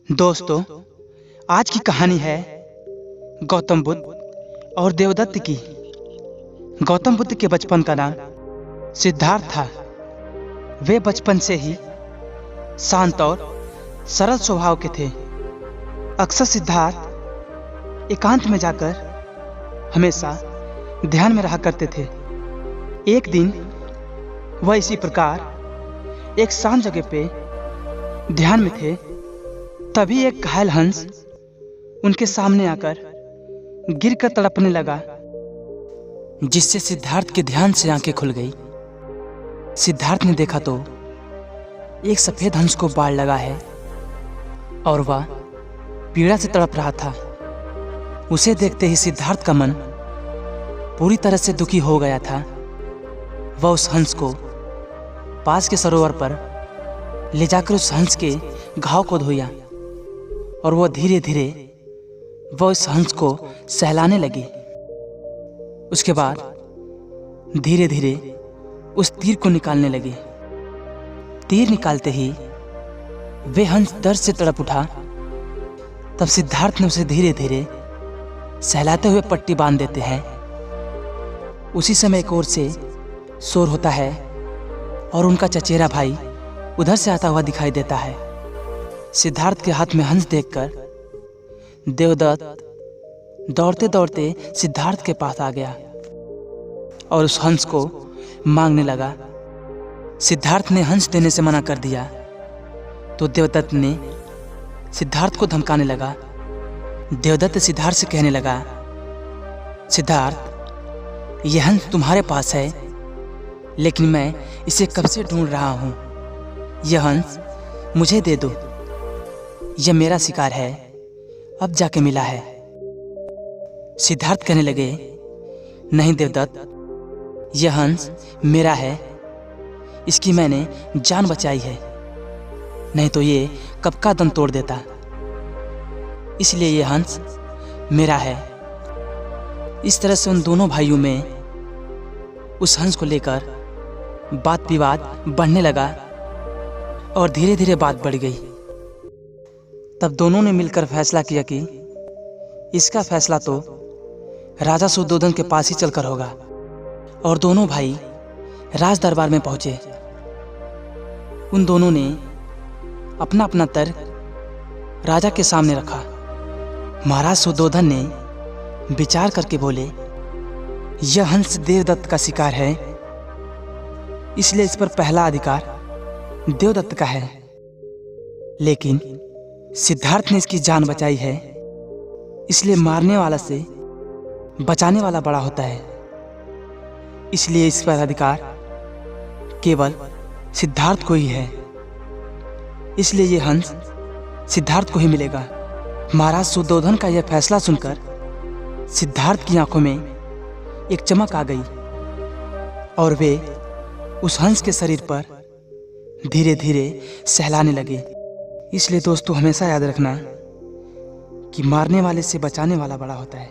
दोस्तों, आज की कहानी है गौतम बुद्ध और देवदत्त की। गौतम बुद्ध के बचपन का नाम सिद्धार्थ था। वे बचपन से ही शांत और सरल स्वभाव के थे। अक्सर सिद्धार्थ एकांत में जाकर हमेशा ध्यान में रहा करते थे। एक दिन वह इसी प्रकार एक शांत जगह पे ध्यान में थे, तभी एक घायल हंस उनके सामने आकर गिरकर तड़पने लगा, जिससे सिद्धार्थ के ध्यान से आंखें खुल गई। सिद्धार्थ ने देखा तो एक सफेद हंस को बाढ़ लगा है और वह पीड़ा से तड़प रहा था। उसे देखते ही सिद्धार्थ का मन पूरी तरह से दुखी हो गया था। वह उस हंस को पास के सरोवर पर ले जाकर उस हंस के घाव को धोया और वह धीरे धीरे उस हंस को सहलाने लगी। उसके बाद धीरे धीरे उस तीर को निकालने लगी। तीर निकालते ही वे हंस दर्द से तड़प उठा। तब सिद्धार्थ ने उसे धीरे धीरे सहलाते हुए पट्टी बांध देते हैं। उसी समय एक ओर से शोर होता है और उनका चचेरा भाई उधर से आता हुआ दिखाई देता है। सिद्धार्थ के हाथ में हंस देखकर देवदत्त दौड़ते दौड़ते सिद्धार्थ के पास आ गया और उस हंस को मांगने लगा। सिद्धार्थ ने हंस देने से मना कर दिया तो देवदत्त ने सिद्धार्थ को धमकाने लगा। देवदत्त सिद्धार्थ से कहने लगा, सिद्धार्थ, यह हंस तुम्हारे पास है, लेकिन मैं इसे कब से ढूंढ रहा हूं। यह हंस मुझे दे दो, यह मेरा शिकार है, अब जाके मिला है। सिद्धार्थ कहने लगे, नहीं देवदत्त, यह हंस मेरा है, इसकी मैंने जान बचाई है, नहीं तो ये कब का दम तोड़ देता, इसलिए यह हंस मेरा है। इस तरह से उन दोनों भाइयों में उस हंस को लेकर बात विवाद बढ़ने लगा और धीरे धीरे बात बढ़ गई। तब दोनों ने मिलकर फैसला किया कि इसका फैसला तो राजा सुद्धोधन के पास ही चलकर होगा। और दोनों भाई राज दरबार में पहुंचे। उन दोनों ने अपना अपना तर्क राजा के सामने रखा। महाराज सुद्धोधन ने विचार करके बोले, यह हंस देवदत्त का शिकार है, इसलिए इस पर पहला अधिकार देवदत्त का है। लेकिन सिद्धार्थ ने इसकी जान बचाई है, इसलिए मारने वाला से बचाने वाला बड़ा होता है, इसलिए इस पर अधिकार केवल सिद्धार्थ को ही है, इसलिए यह हंस सिद्धार्थ को ही मिलेगा। महाराज सुद्धोधन का यह फैसला सुनकर सिद्धार्थ की आंखों में एक चमक आ गई और वे उस हंस के शरीर पर धीरे धीरे सहलाने लगे। इसलिए दोस्तों, हमेशा याद रखना कि मारने वाले से बचाने वाला बड़ा होता है।